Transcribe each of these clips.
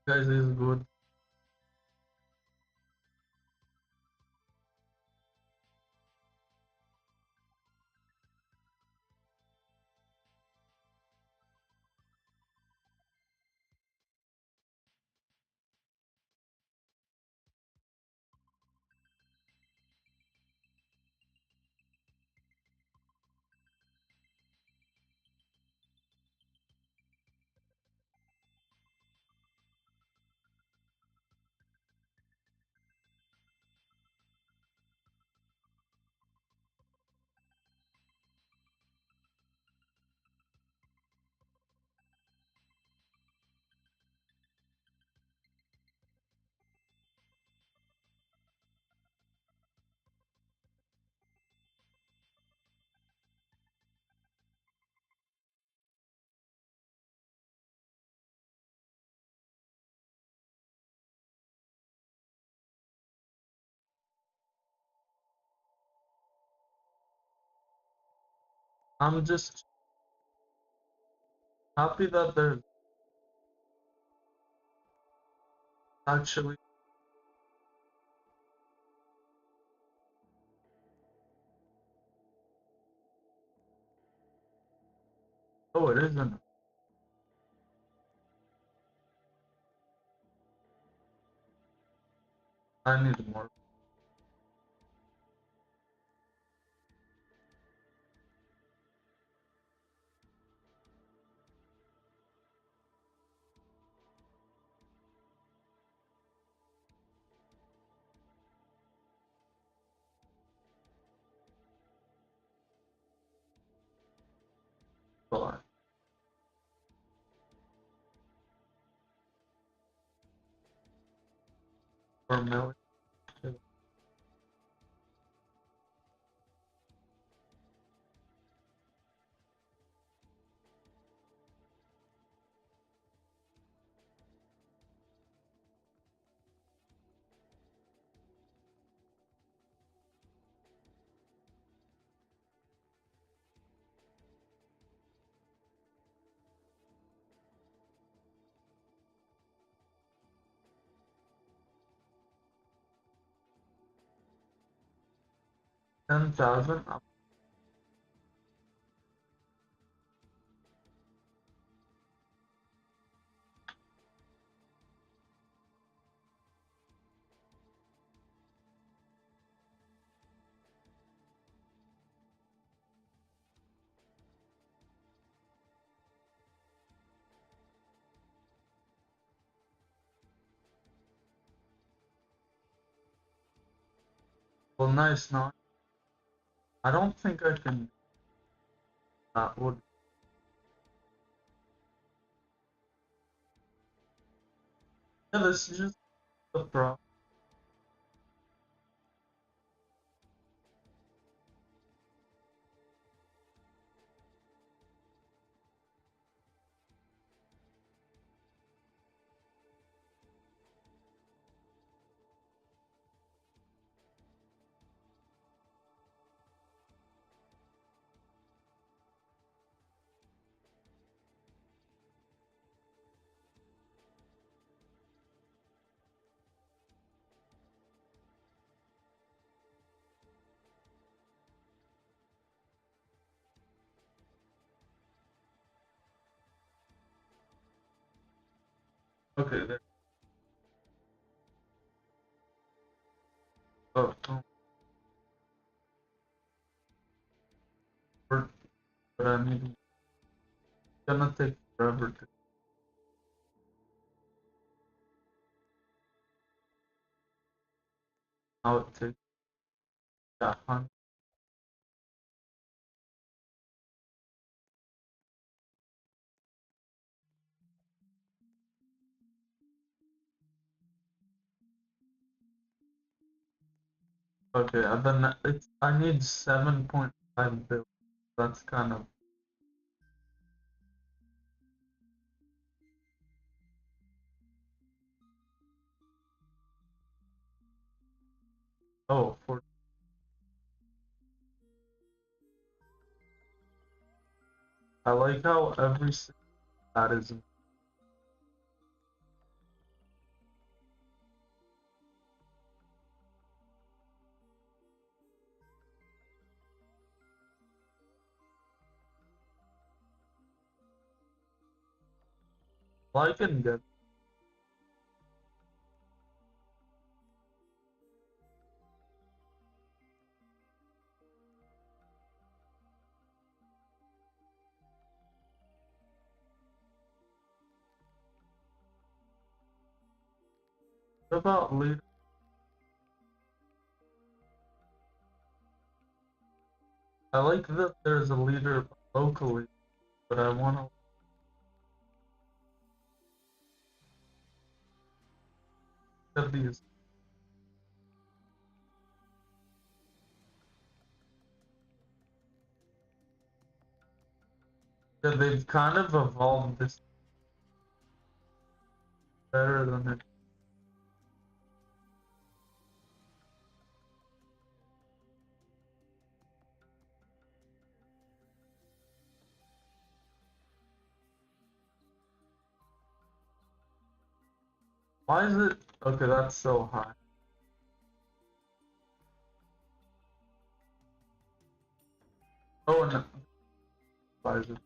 Guys is good. I'm just happy that there's actually. Oh, it isn't. I need more. But for a million. 10,000. Well, nice. Now I don't think I can. That would. Yeah, this is just the pro. Okay, there. Oh, oh, but I need. It's gonna take forever to. Now it takes. Yeah, okay, and then it's. I need 7.5 billion. That's kind of. Oh, for. I like how every single that is. Well, I can get. What about leader? I like that there's a leader locally, but I want to get these. Yeah, they've kind of evolved this better than it. Why is it? Okay, that's so high. Oh, and why is it?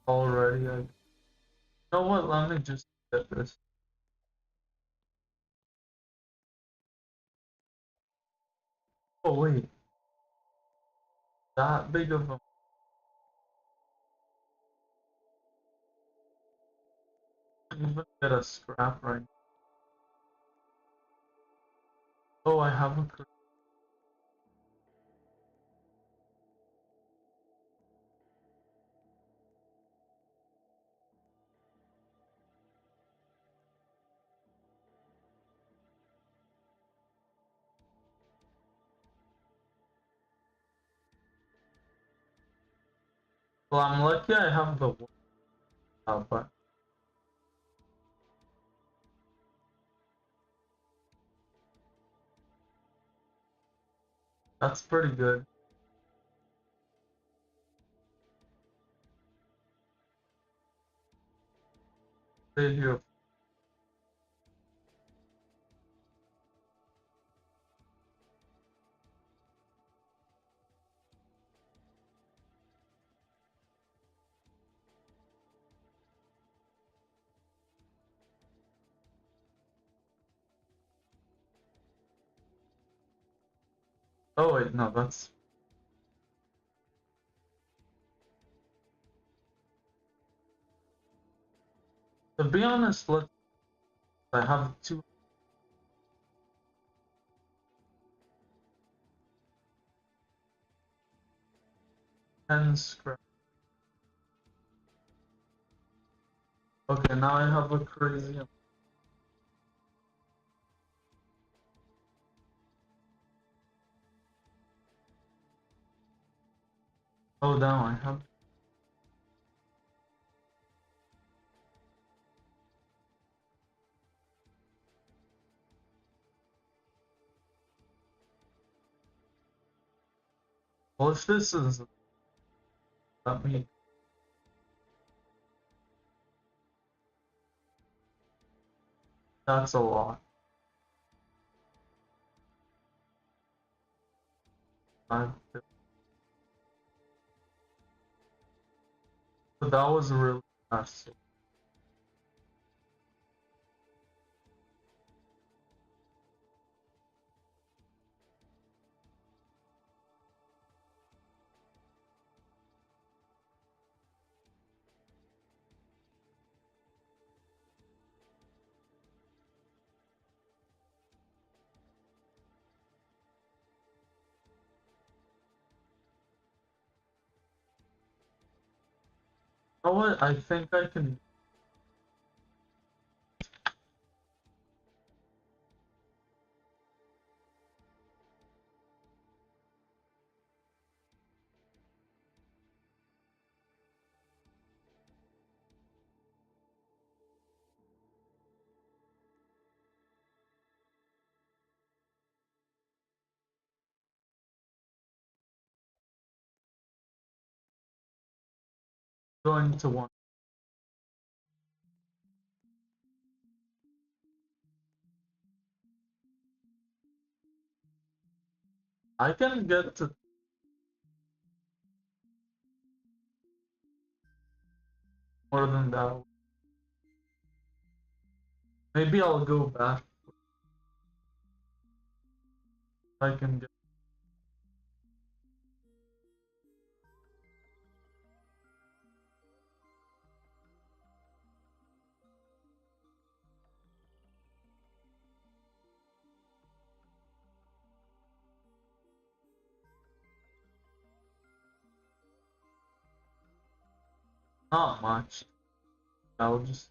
Already? You know what? Let me just get this. Oh wait, that big of a. Even get a scrap right. Oh, I have a. Well, I'm lucky I have the but that's pretty good. Stay here. Oh wait, no, that's. To be honest, let's. I have 210 scrap. Okay, now I have a crazy. Oh, now I have. Well, if this is. Let me. That's a lot. I, but that was really fast. You know what? I think I can. Join to one. I can get to more than that. Maybe I'll go back. I can get not much. I'll just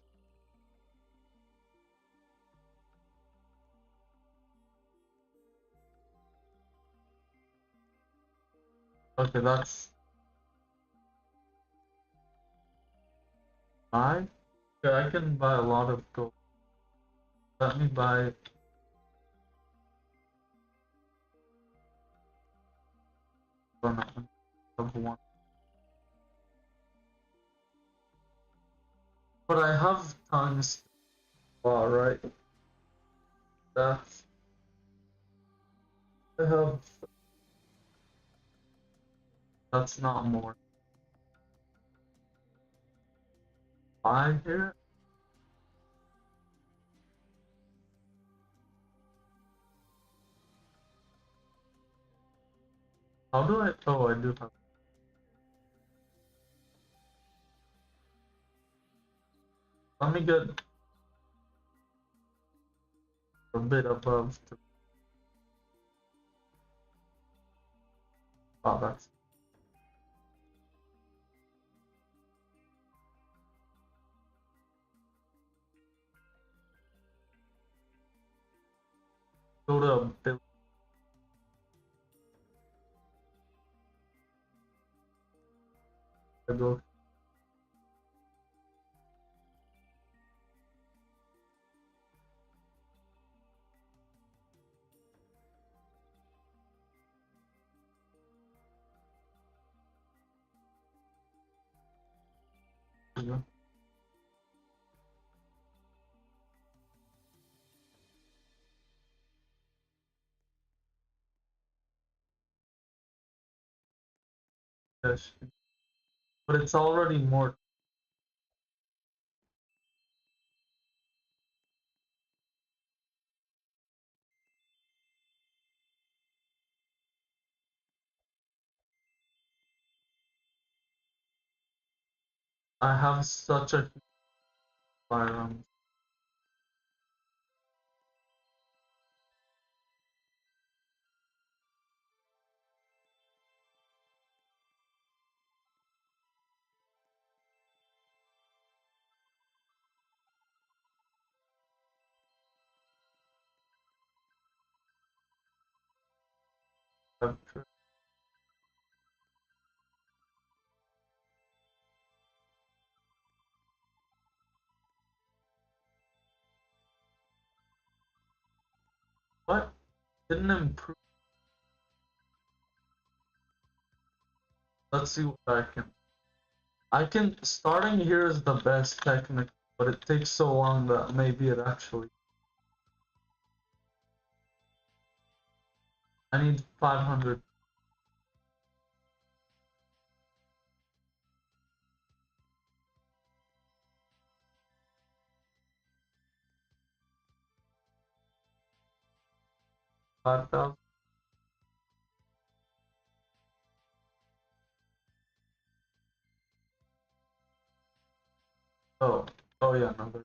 okay. That's buy. Okay, I can buy a lot of gold. Let me buy one of one. But I have tons. All right. That's I have. That's not more. Buy here. How do I? Oh, I do have. Let me get a bit above. Oh, that's go to a bit. Go. Yes, but it's already more. I have such a huge firearm. What? Didn't improve. Let's see what I can. I can. Starting here is the best technique, but it takes so long that maybe it actually. I need 500. Five thousand. Oh, oh yeah, no,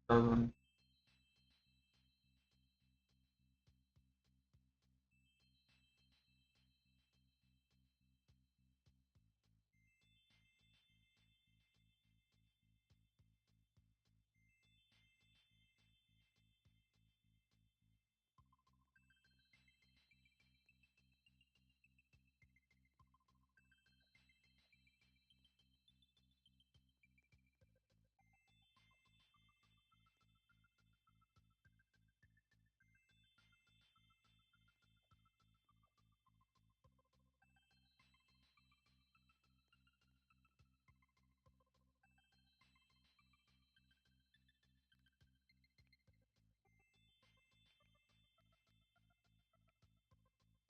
doesn't.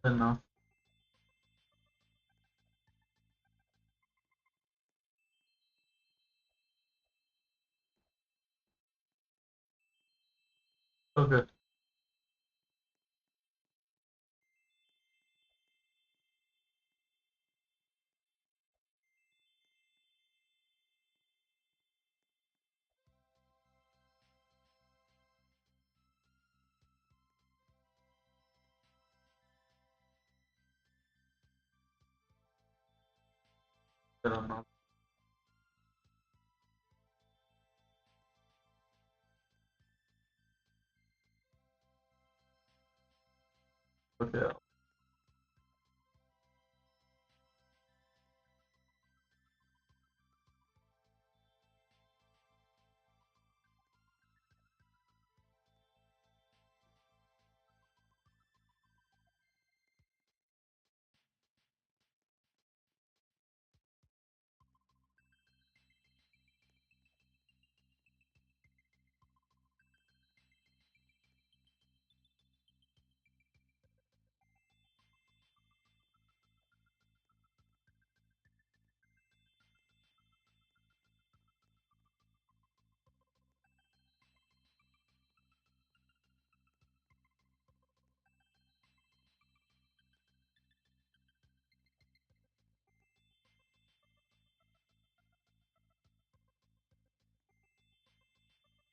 enough. Okay. Good enough. Okay.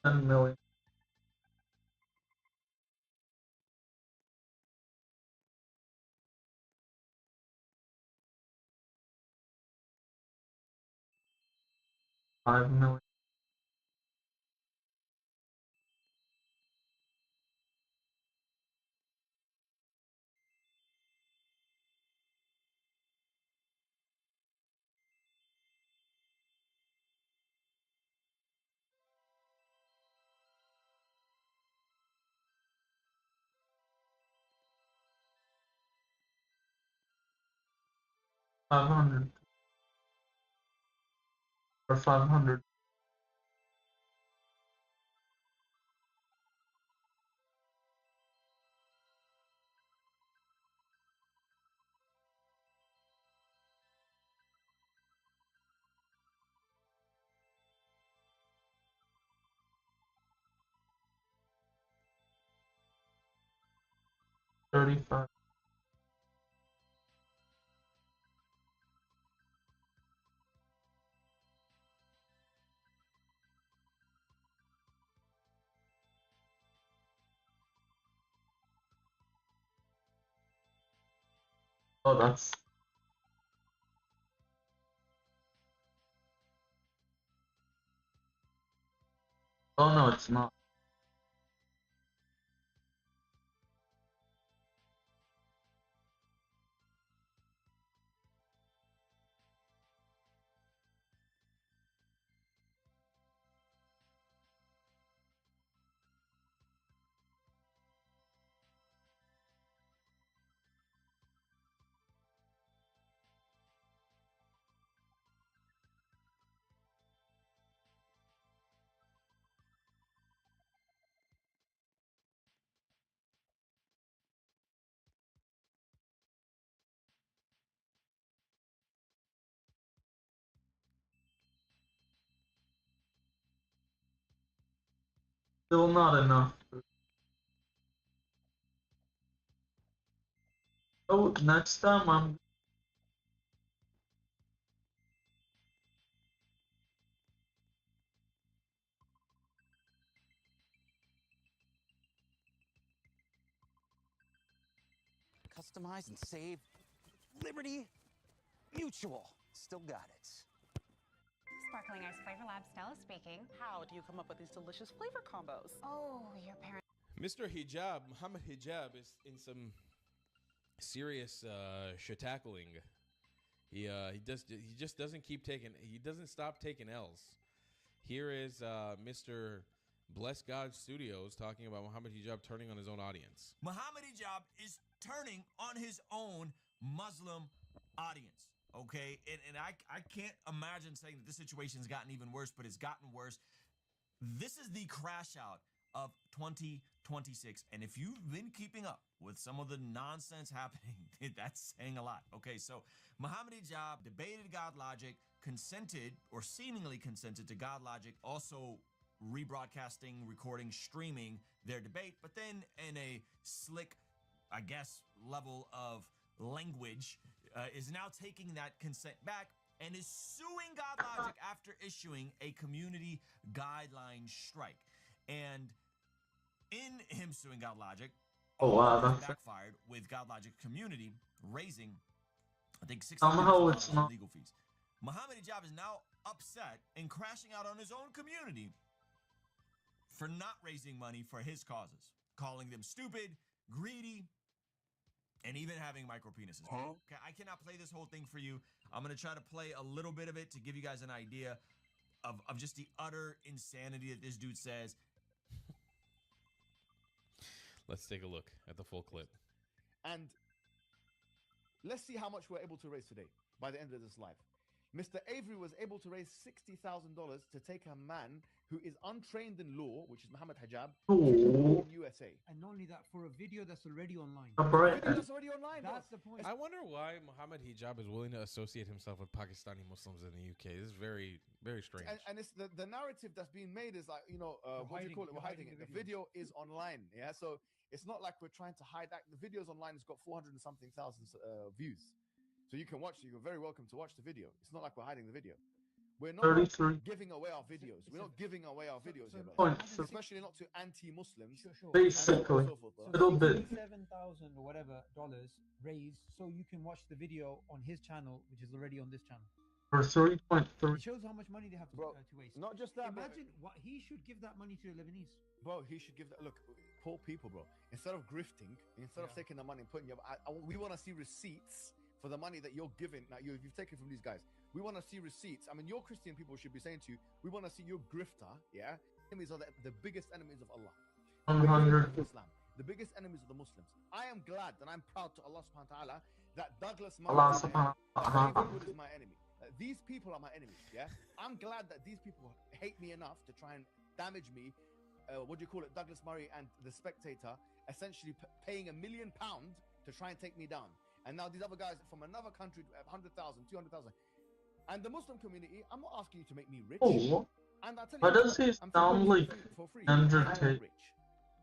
10 million. 5 million. 500 or 500. 35. Oh, that's. Oh no, it's not. Still not enough. Oh, next time I'm. Customize and save. Liberty Mutual. Still got it. Sparkling Ice Flavor Lab, Stella speaking. How do you come up with these delicious flavor combos? Oh, your parents. Mr. Hijab, Muhammad Hijab, is in some serious shit-tackling. He just doesn't keep taking. He doesn't stop taking L's. Here is Mr. Bless God Studios talking about Muhammad Hijab turning on his own audience. Muhammad Hijab is turning on his own Muslim audience. Okay, and I can't imagine saying that this situation has gotten even worse, but it's gotten worse. This is the crash out of 2020. 26. And if you've been keeping up with some of the nonsense happening, that's saying a lot. Okay, so Muhammad Hijab debated God Logic, consented or seemingly consented to God Logic also rebroadcasting, recording, streaming their debate, but then in a slick, I guess, level of language, is now taking that consent back and is suing God Logic after issuing a community guideline strike. And in him suing God Logic, Oh wow, it that's backfired with God Logic community raising, I think, somehow it's $6,000 in not. legal fees. Muhammad Hijab is now upset and crashing out on his own community for not raising money for his causes, calling them stupid, greedy, and even having micro penises. Okay, I cannot play this whole thing for you. I'm gonna try to play a little bit of it to give you guys an idea of just the utter insanity that this dude says. Let's take a look at the full clip. And let's see how much we're able to raise today by the end of this live. Mr. Avery was able to raise $60,000 to take a man who is untrained in law, which is Muhammad Hijab, Oh. in USA. And not only that, for a video that's already online. Right. That's already online. That's the point. I wonder why Muhammad Hijab is willing to associate himself with Pakistani Muslims in the UK. This is very, very strange. And it's the narrative that's being made is like, you know, what do you call it? We're hiding it. The video is online. Yeah. So it's not like we're trying to hide that. The video's online. It's got 400 and something thousand views. So you can watch it. You're very welcome to watch the video. It's not like we're hiding the video. We're not 33. giving away our videos. We're not giving away our videos here, Point. especially not to anti-Muslims. Sure. Basically, and so forth, bro. little bit. $67,000 or whatever dollars raised, so you can watch the video on his channel, which is already on this channel. For 3.3. It shows how much money they have to waste. Not just that. Imagine what he should give that money to the Lebanese. Bro, he should give that. Look, poor people, bro. Instead of grifting, instead of taking the money and putting your, we want to see receipts for the money that you're giving. Now you've taken from these guys. We want to see receipts. I mean, your Christian people should be saying to you, we want to see your grifter. Yeah, enemies are the biggest enemies of Allah. 100. Islam, the biggest enemies of the Muslims. I am glad and I'm proud to Allah subhanahu wa ta'ala that Douglas Allah Murray subhanahu wa David ta'ala. Wood is my enemy. These people are my enemies. Yeah, I'm glad that these people hate me enough to try and damage me. What do you call it? Douglas Murray and the Spectator essentially paying £1 million to try and take me down. And now these other guys from another country, 100,000, 200,000. And the Muslim community, I'm not asking you to make me rich. Oh, And I'll tell why you, does he I'm sound for like free. Andrew I'm not Tate? rich.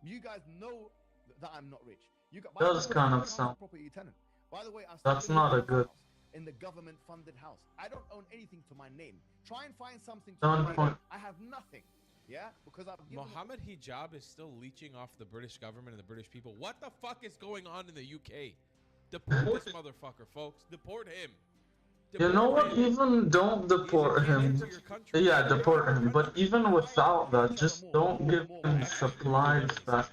You guys know that I'm not rich. You got, Does kind of I'm a sound. property tenant. By the way, I'm That's still not a living good. in the government-funded house. I don't own anything to my name. Try and find something to Don't my name. point. I have nothing. Yeah, because I've given Muhammad Hijab is still leeching off the British government and the British people. What the fuck is going on in the UK? Deport this motherfucker, folks. Deport him. You know what? Even don't deport him. Yeah, deport him. But even without that, just don't give him supplies that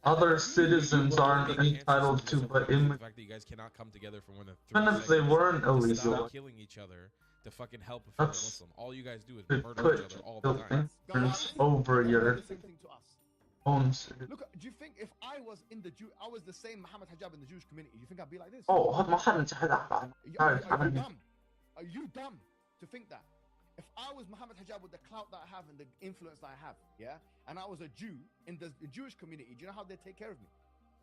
other citizens aren't entitled to, but the fact that you guys cannot come together for more than 3 even if they seconds weren't to illegal. stop killing each other to fucking help a fellow That's- Muslim. All you guys do is To murder each put other all the the time. influence over your the same thing to us. own citizens. Look, do you think if I was in the I was the same Muhammad Hijab in the Jewish community, do you think I'd be like this? Oh, ما حد هذا Are you dumb? Are you dumb to think that? If I was Muhammad Hijab with the clout that I have and the influence that I have, yeah, and I was a Jew in the Jewish community, do you know how they take care of me?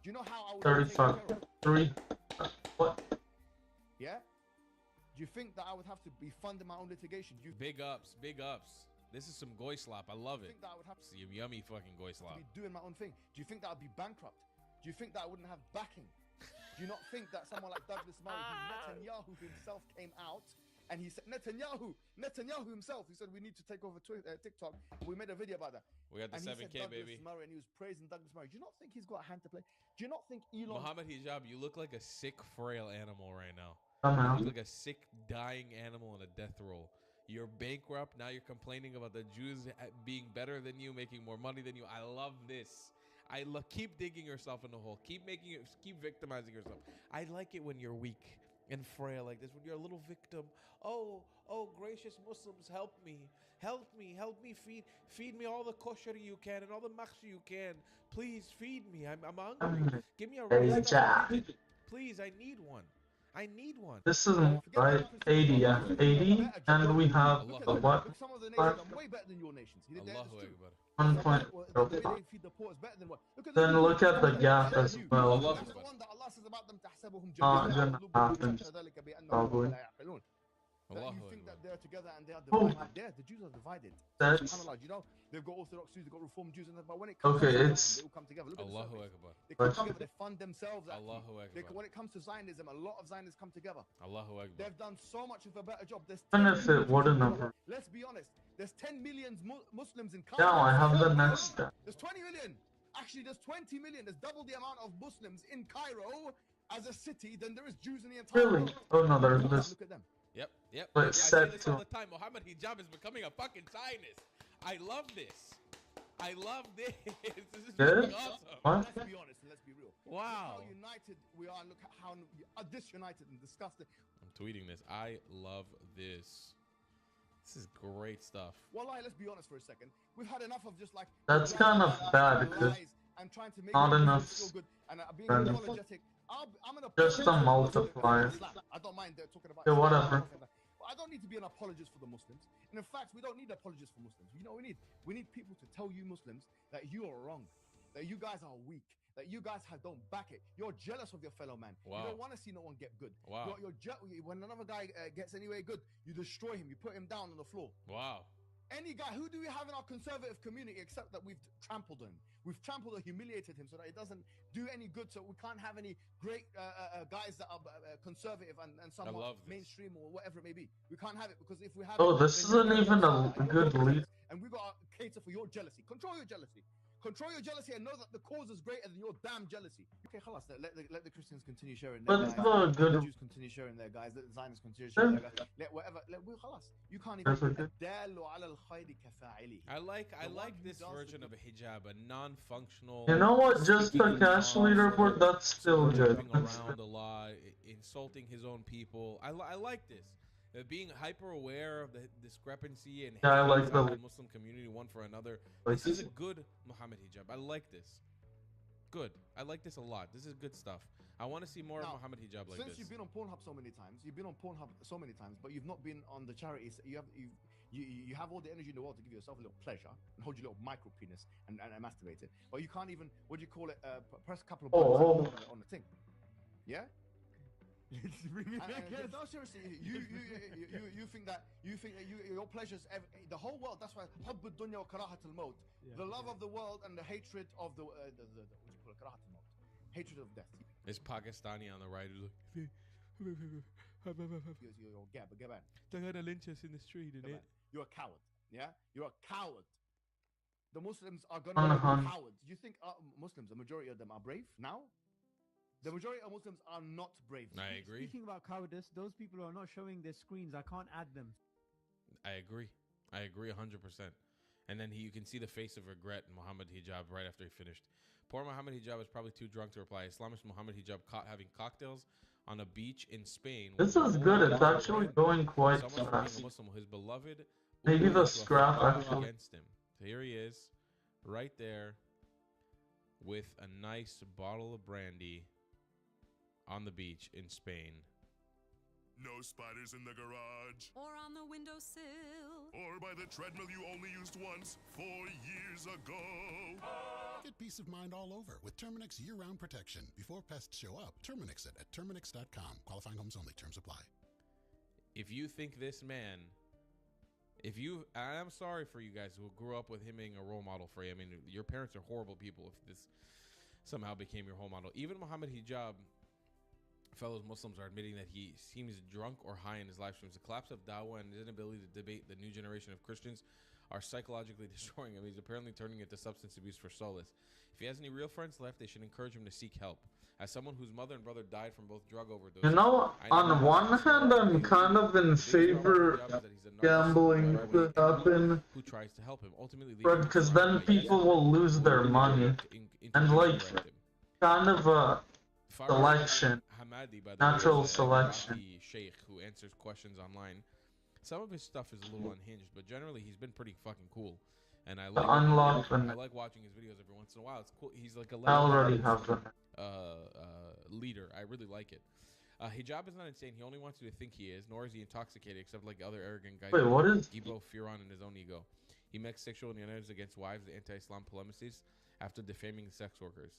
Do you know how I would be taken 35. care of? 3. What? Yeah? Do you think that I would have to be funding my own litigation? Do you Big ups, big ups. This is some goy slap. I love it. think that I would have to Some yummy fucking goy slap. be doing my own thing? Do you think that I'd be bankrupt? Do you think that I wouldn't have backing? Do you not think that someone like Douglas Murray, who Netanyahu himself came out and he said, Netanyahu himself, he said we need to take over TikTok. We made a video about that. We got the And he said 7K, Douglas baby. Murray, and he was praising Douglas Murray. Do you not think he's got a hand to play? Do you not think Elon? Muhammad Hijab, you look like a sick, frail animal right now. Somehow. You look like a sick, dying animal in a death roll. You're bankrupt. Now you're complaining about the Jews being better than you, making more money than you. I love this. Keep digging yourself in the hole. Keep victimizing yourself. I like it when you're weak and frail like this. When you're a little victim. Oh, gracious Muslims, help me, feed me all the kosher you can and all the makhsh you can. Please feed me. I'm hungry. Give me a rice. Please, I need one. This is right. 80, yeah. 80, and we have Look a at what? Look, some of the nations are way better than your nations. He did that Allahu too. Akbar. 1 So point. the way they feed the poor is better than what? Look at Then Jews. look at the They're gap better as than you. well. And that's the one that Allah says about them. تحسبهم Not جميعا gonna وقلوبهم happen, شتى ذلك بأنهم probably. لا يعقلون. That you Allahu think Akbar. that they're together and they are Oh. divided. The Jews are divided. That's SubhanAllah, you know, they've got Orthodox Jews, they've got Reformed Jews, but when it comes okay. to Zionism, It's they all come together. Look at the Allahu surveys. Akbar. They come But- together, they fund themselves. Actually. Allahu Akbar. When it comes to Zionism, a lot of Zionists come together. Allahu Akbar. They've done so much of a better job. There's even 10 if million it wouldn't Muslims. have. Let's be honest. There's 10 million Muslims in Cairo. Now I have the next step. There's 20 million. Actually, there's 20 million. There's double the amount of Muslims in Cairo as a city than there is Jews in the entire Really? world. Oh no, there's this. Look at them. Yep. But I it's say set this all to- the time. Muhammad Hijab is becoming a fucking Zionist. I love this. I love this. This is Good? fucking awesome. What? Let's be honest and let's be real. Wow. Look how united we are. Look at how disunited and disgusted. I'm tweeting this. I love this. This is great stuff. Wallahi, let's be honest for a second. We've had enough of just like That's kind of bad, 'cause lies and trying to make not Muslims enough feel good and being friends. apologetic. I'm gonna Just a multiplier. I don't mind talking about. Yeah, Islam, whatever. stuff like that. But I don't need to be an apologist for the Muslims. And in fact, we don't need apologists for Muslims. You know what we need? We need people to tell you Muslims that you are wrong, that you guys are weak, that you guys don't back it. You're jealous of your fellow man. Wow. You don't want to see no one get good. Wow. When another guy gets anyway good, you destroy him. You put him down on the floor. Wow. Any guy, who do we have in our conservative community except that we've trampled him? We've trampled or humiliated him so that it doesn't do any good. So we can't have any great guys that are conservative and somewhat love this. mainstream or whatever it may be. We can't have it because if we have Oh, it, this then isn't you're even a jealous and good you're jealous, lead. And we got to cater for your jealousy. Control your jealousy. Control your jealousy and know that the cause is greater than your damn jealousy. Okay, khalas, let the Christians continue sharing their But guys. the Let the good. Jews continue sharing their guys. Let the Zionists continue sharing their guys. Let whatever. Khalas. You can't even. That's okay. الدال على الخير كفاعله. I The like one who this does the version good. of a hijab, a non-functional. You know what? Just the speaking cash laws, leaderboard. That's still good. jumping around a lot, insulting his own people. I like this. Being hyper aware of the discrepancy and Yeah, I hating like inside the- Muslim community one for another. Like This is a this- good Muhammad hijab. I like this. Good. I like this a lot. This is good stuff. I want to see more Now, of Muhammad hijab like Since this. you've been on Pornhub so many times, but you've not been on the charities. You have all the energy in the world to give yourself a little pleasure and hold your little micro penis and masturbate it, but you can't even, what do you call it? Press a couple of buttons on the thing. Yeah. No, seriously, you think that your pleasures, the whole world. That's why حب الدنيا وكراهة الموت, the love of the world and the hatred of the what do you call it? كراهة الموت, hatred of death. This Pakistani on the right who's like, You're Gaban. they're gonna lynch us in the street, innit? You're a coward. Yeah, you're a coward. The Muslims are gonna be cowards. You think Muslims, the majority of them, are brave now? The majority of Muslims are not brave. I agree. Speaking about cowardice, those people who are not showing their screens, I can't add them. I agree 100%. And then you can see the face of regret in Muhammad hijab right after he finished. Poor Muhammad hijab was probably too drunk to reply. Islamist Muhammad hijab caught having cocktails on a beach in Spain. This with is a good. whole It's lot of actually men. going quite Someone from being fast. a Muslim, his beloved Maybe Umm the to a scrap fatwa actually. against him. So here he is, right there, with a nice bottle of brandy on the beach in Spain. No spiders in the garage. Or on the windowsill. Or by the treadmill you only used once 4 years ago. Get peace of mind all over with Terminix year-round protection. Before pests show up, Terminix it at Terminix.com. Qualifying homes only. Terms apply. If you think this man, I'm sorry for you guys who grew up with him being a role model for you. I mean, your parents are horrible people if this somehow became your role model. Even Muhammad hijab, fellow Muslims are admitting that he seems drunk or high in his live streams. The collapse of Dawah and his inability to debate the new generation of Christians are psychologically destroying him. He's apparently turning into substance abuse for solace. If he has any real friends left, they should encourage him to seek help. As someone whose mother and brother died from both drug overdoses, You know, on one hand, I'm kind of in favor of gambling to happen, who tries to help him ultimately, because then people will lose their money. And like, kind of a selection, Hamadi, by the natural way, is a selection. Iraqi sheikh who answers questions online. Some of his stuff is a little unhinged, but generally he's been pretty fucking cool. And I like unlock I and like watching his videos every once in a while. It's cool. He's like a I already have them. leader. I really like it. Hijab is not insane. He only wants you to think he is, nor is he intoxicated, except like other arrogant guys. Wait, what is? Gibo, Firon, and his own ego. He makes sexual innuendos against wives, anti-Islam polemics after defaming sex workers.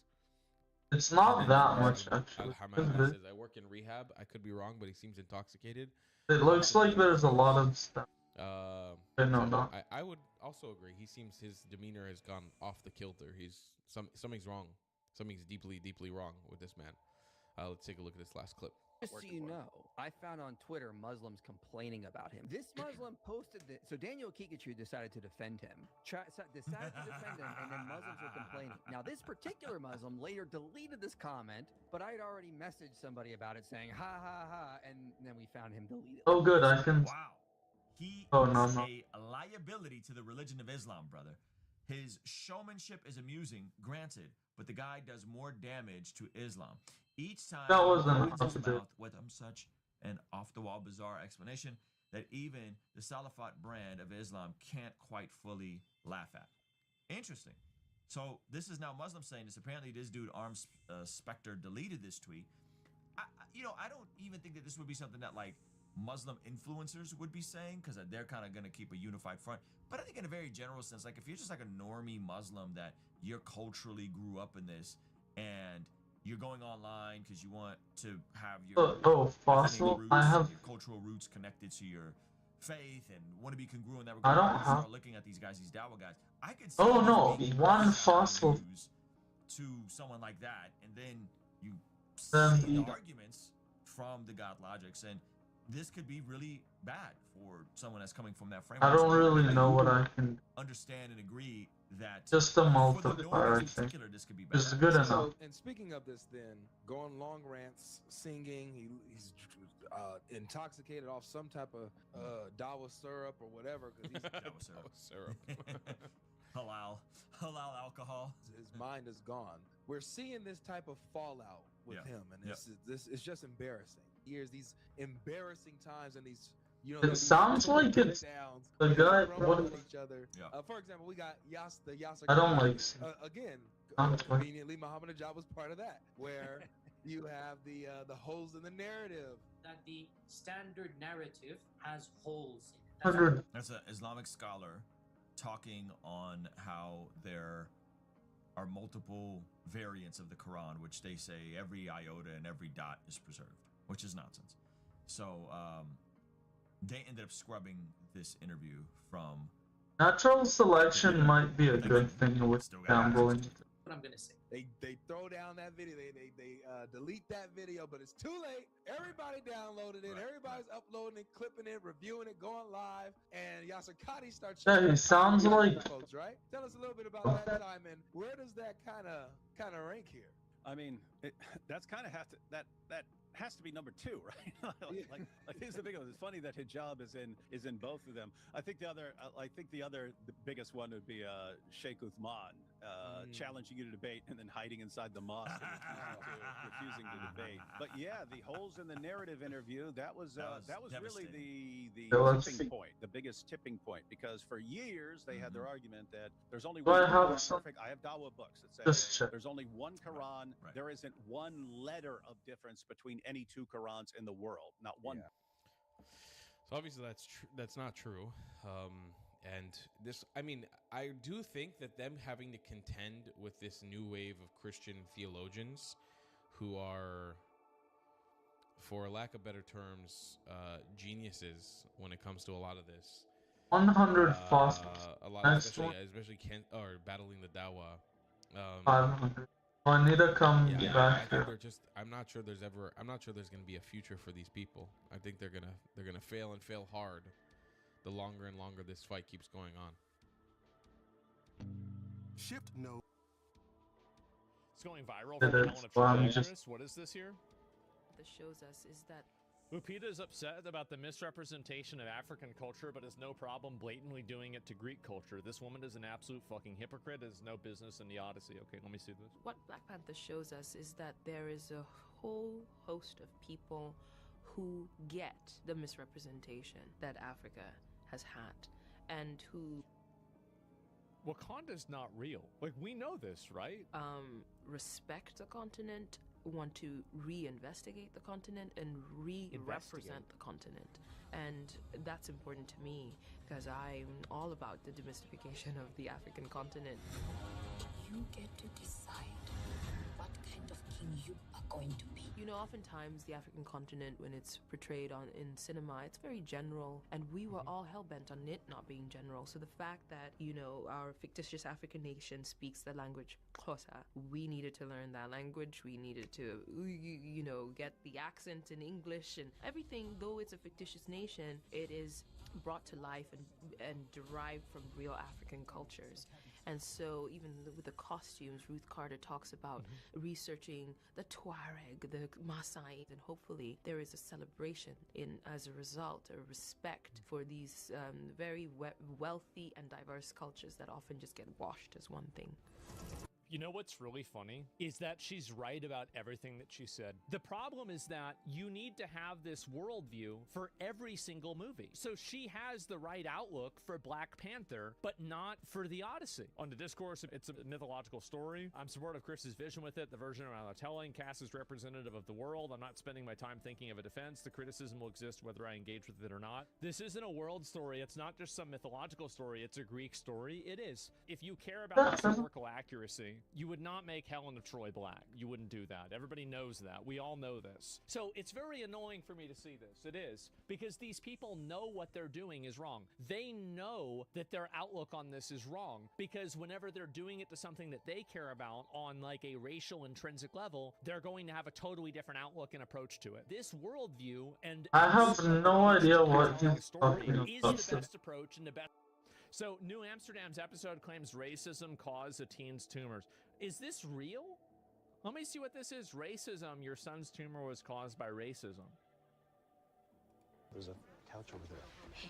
It's not that much, Al actually. Hamada says, I work in rehab. I could be wrong, but he seems intoxicated. It looks like there's a lot of stuff. No. I would also agree. He seems his demeanor has gone off the kilter. Something's wrong. Something's deeply wrong with this man. Let's take a look at this last clip. Just so you know, I found on Twitter Muslims complaining about him. This Muslim posted this. So Daniel Kikachu decided to defend him. Decided to defend him, and then Muslims were complaining. Now, this particular Muslim later deleted this comment, but I had already messaged somebody about it saying, ha, ha, ha, and then we found him deleted. Oh, good, I can... Wow. He no. is a liability to the religion of Islam, brother. His showmanship is amusing, granted, but the guy does more damage to Islam. Each time that he wasn't opens his mouth with such an off-the-wall, bizarre explanation that even the Salafat brand of Islam can't quite fully laugh at. Interesting. So this is now Muslims saying this. Apparently, this dude, Arms Spectre, deleted this tweet. I don't even think that this would be something that, like, Muslim influencers would be saying, because they're kind of going to keep a unified front. But I think in a very general sense, like, if you're just like a normie Muslim that you're culturally grew up in this, and you're going online because you want to have your fossil. I have your cultural roots connected to your faith and want to be congruent in that I regard. don't Start have. looking at these guys, these Dawa guys. I could. See Oh no, one fossil. To someone like that, and then you Then see the arguments from the God Logics, and this could be really bad for someone that's coming from that framework. I don't really know what I can understand and agree that just a multiplier, I think. It's good enough. So, and speaking of this, then going long rants, singing, he's intoxicated off some type of dawa syrup or whatever, because he's dawa syrup. halal alcohol. His mind is gone. We're seeing this type of fallout with him, and this is just embarrassing. Here's these embarrassing times and these, it sounds like it's the guy. What? Each other. For example, we got the Yasser. I don't like. Again, conveniently, Muhammad Ajab was part of that, where you have the holes in the narrative. That the standard narrative has holes in it. That's an Islamic scholar talking on how there are multiple variants of the Quran, which they say every iota and every dot is preserved, which is nonsense. So they ended up scrubbing this interview from. Natural selection might be a good thing with gambling. What I'm gonna say. They throw down that video. They delete that video, but it's too late. Everybody downloaded it. Everybody's uploading it, clipping it, reviewing it, going live. And Yasser Qadi starts. Yeah, he sounds like. Folks, right? Tell us a little bit about that time and where does that kind of rank here? I mean, that's kind of that has to be number 2, right? like here's the big one. It's funny that hijab is in both of them. I think the biggest one would be Sheikh Uthman challenging you to debate and then hiding inside the mosque and refusing to debate. But yeah, the holes in the narrative interview that was really the tipping point, the biggest tipping point, because for years they had their argument that there's only one perfect. I have Dawa books that say there's only one Quran. Right. There isn't one letter of difference between any 2 Qurans in the world, not one. So obviously that's not true. And this, I mean, I do think that them having to contend with this new wave of Christian theologians who are, for lack of better terms, geniuses when it comes to a lot of this. 100 fossils. A lot, especially battling the Dawa. 500. I need to come back here. I'm not sure there's going to be a future for these people. I think they're gonna fail and fail hard the longer and longer this fight keeps going on. Shift no. It's going viral from Helen of Troy. What is this here? This shows us is that Lupita is upset about the misrepresentation of African culture, but has no problem blatantly doing it to Greek culture. This woman is an absolute fucking hypocrite. Has no business in the Odyssey. Okay, let me see this. What Black Panther shows us is that there is a whole host of people who get the misrepresentation that Africa has had, and who Wakanda's not real. Like, we know this, right? Respect the continent want to reinvestigate the continent and re-represent the continent. And that's important to me because I'm all about the demystification of the African continent. You get to decide what kind of king you are going to be. You know, oftentimes the African continent, when it's portrayed in cinema, it's very general, and we were all hell-bent on it not being general. So the fact that, you know, our fictitious African nation speaks the language Xhosa, we needed to learn that language, we needed to, you know, get the accent in English and everything. Though it's a fictitious nation, it is brought to life and derived from real African cultures. And so even with the costumes, Ruth Carter talks about researching the Tuareg, the Maasai, and hopefully there is a celebration as a result, a respect for these very wealthy and diverse cultures that often just get washed as one thing. You know what's really funny is that she's right about everything that she said. The problem is that you need to have this worldview for every single movie. So she has the right outlook for Black Panther, but not for The Odyssey. On the discourse, it's a mythological story. I'm supportive of Chris's vision with it. The version I'm telling, cast as representative of the world. I'm not spending my time thinking of a defense. The criticism will exist whether I engage with it or not. This isn't a world story. It's not just some mythological story. It's a Greek story. It is. If you care about historical accuracy, you would not make Helen of Troy black. You wouldn't do that. Everybody knows that. We all know this. So it's very annoying for me to see this. It is. Because these people know what they're doing is wrong. They know that their outlook on this is wrong. Because whenever they're doing it to something that they care about on like a racial intrinsic level, they're going to have a totally different outlook and approach to it. This worldview and I have no idea what he's talking is about. the best approach and the best. So, New Amsterdam's episode claims racism caused a teen's tumors. Is this real? Let me see what this is. Racism. Your son's tumor was caused by racism. There's a couch over there. Hey,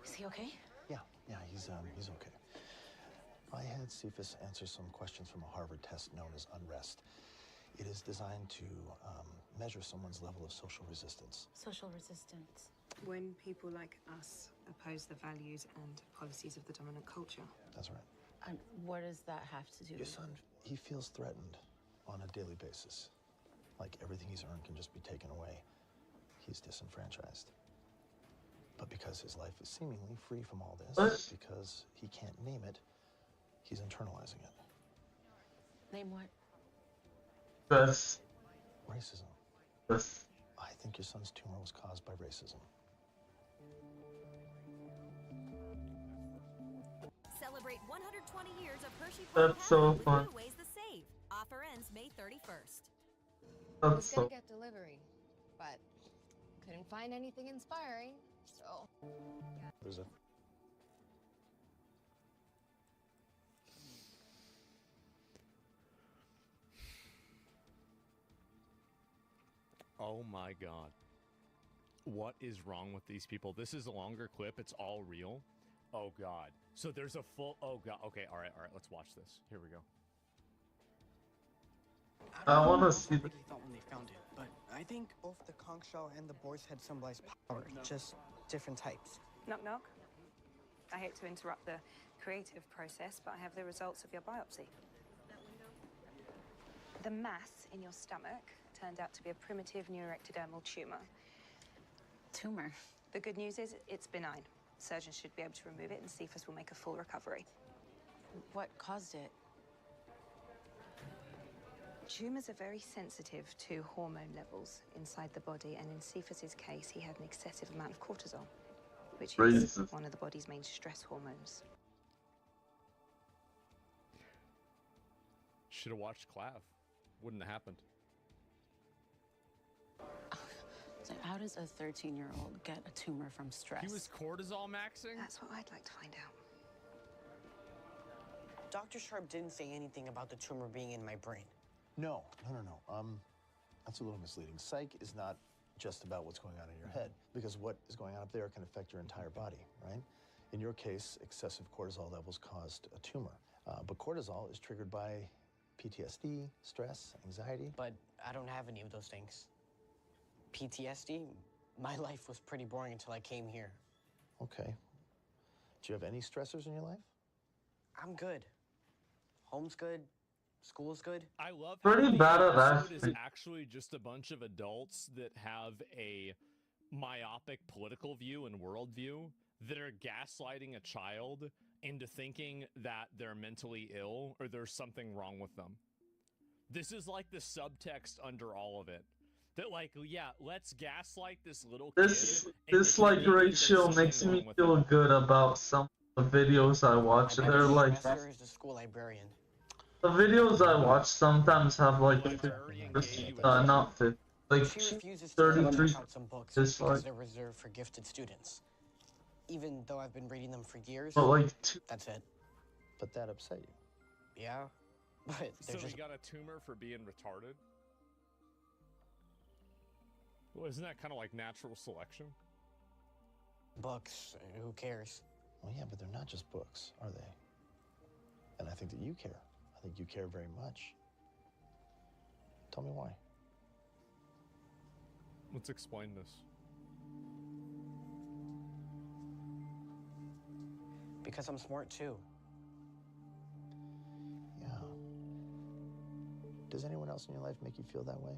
is he okay? Yeah, he's okay. I had Cephas answer some questions from a Harvard test known as Unrest. It is designed to measure someone's level of social resistance. Social resistance. When people like us oppose the values and policies of the dominant culture. That's right. And what does that have to do Your with son, he feels threatened on a daily basis. Like everything he's earned can just be taken away. He's disenfranchised. But because his life is seemingly free from all this, because he can't name it, he's internalizing it. Name what? This. Racism. This. I think your son's tumor was caused by racism. Celebrate 120 years of Hershey That's so with fun. new ways to save. Offer ends May 31st. That's was gonna so. get delivery, but couldn't find anything inspiring, so. There's a. Oh my god. What is wrong with these people? This is a longer clip. It's all real. Oh god. So there's a full. Oh god. Okay. All right. Let's watch this. Here we go. I want to see. They thought when they found it, but I think both the conch shell and the boar's head symbolize power, just different types. Knock, knock. I hate to interrupt the creative process, but I have the results of your biopsy. The mass in your stomach turned out to be a primitive neuroectodermal tumor. Tumor? The good news is it's benign. Surgeons should be able to remove it, and Cephas will make a full recovery. What caused it? Tumors are very sensitive to hormone levels inside the body, and in Cephas's case, he had an excessive amount of cortisol, which is one of the body's main stress hormones. Should have watched Clav. Wouldn't have happened. So how does a 13-year-old get a tumor from stress? He was cortisol maxing? That's what I'd like to find out. Dr. Sharp didn't say anything about the tumor being in my brain. No. That's a little misleading. Psych is not just about what's going on in your head, because what is going on up there can affect your entire body, right? In your case, excessive cortisol levels caused a tumor. But cortisol is triggered by PTSD, stress, anxiety. But I don't have any of those things. PTSD? My life was pretty boring until I came here. Okay. Do you have any stressors in your life? I'm good. Home's good. School's good. I love Pretty how the bad at episode is acting. actually just a bunch of adults that have a myopic political view and worldview that are gaslighting a child into thinking that they're mentally ill or there's something wrong with them. This is like the subtext under all of it. That like, yeah, let's gaslight this little kid. This like ratio makes me feel good about some of the videos I watch. They're like Professor is the school librarian. the videos I watch sometimes have like 50, not 50, like She refuses to let me 33 check out some books dislikes. because they're reserved for gifted students. Even though I've been reading them for years, But like that's it. But that upset you. Yeah, but So they're he just got a tumor for being retarded? Well, isn't that kind of like natural selection? books. Who cares? Well, yeah, but they're not just books, are they? And I think that you care. I think you care very much. Tell me why. Let's explain this. Because I'm smart too. Yeah. Does anyone else in your life make you feel that way?